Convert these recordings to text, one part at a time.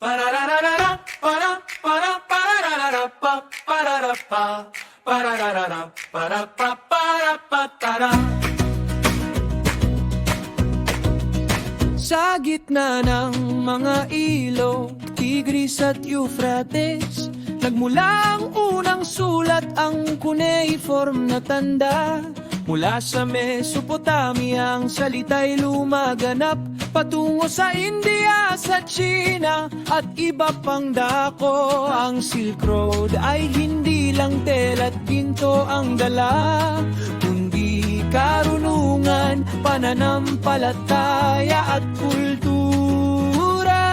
Parararara, para, pararara, pa, parara, pa, pararara, para, tara. Sa gitna ng mga ilog, Tigris at Euphrates, nagmula ang unang sulat, ang cuneiform na tanda. Mula sa Mesopotamia ang salita'y lumaganap, patungo sa India, sa China at iba pang dako. Ang Silk Road ay hindi lang tela at pinto ang dala, kundi karunungan, pananampalataya at kultura.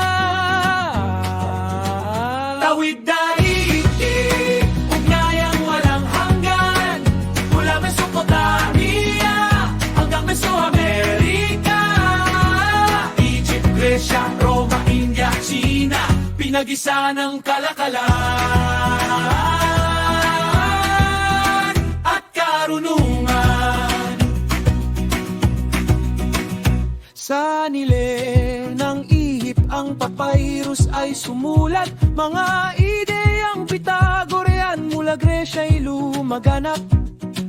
Tawid daigdig, ugnayang walang hanggan, mula Mesopotamia hanggang Mesoamerica. Egypt, Grecia, Roma, India, China, pinag-isa ng kalakalan at karunungan. Sa nile ng ihip ang papyrus ay sumulat, mga ideyang Pythagorean mula Grecia ay lumaganap.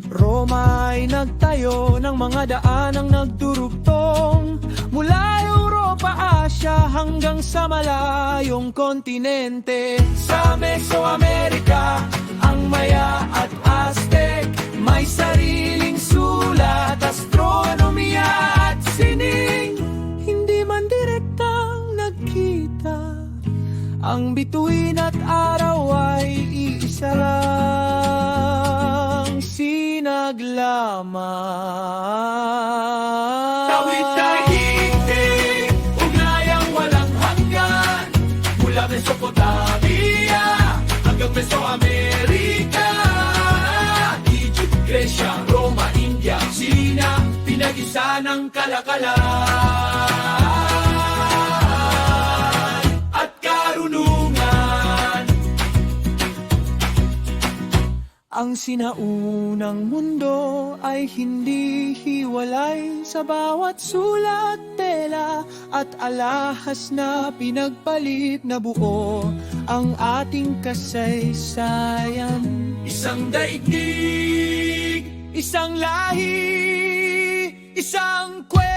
Roma ay nagtayo ng mga daanang nagdurugtong, mula Europa, Asia hanggang sa malayong kontinente. Sa Mesoamerica, ang Maya at Aztec may sariling sulat, astronomiya at sining. Hindi man direktang nagkita, ang bituin at araw ay iisa lang, sinaglamang. Tawid daigdig, ugnayang walang hanggan, mula Mesopotamia hanggang Mesoamerica. Egypt, Grecia, Roma, India, China, pinag-isa ng kalakalan at karunungan. Ang sinaunang mundo ay hindi hiwalay, sa bawat sulat, tela at alahas na pinagpalit na buo ang ating kasaysayan. Isang daigdig, isang lahi, isang kwento.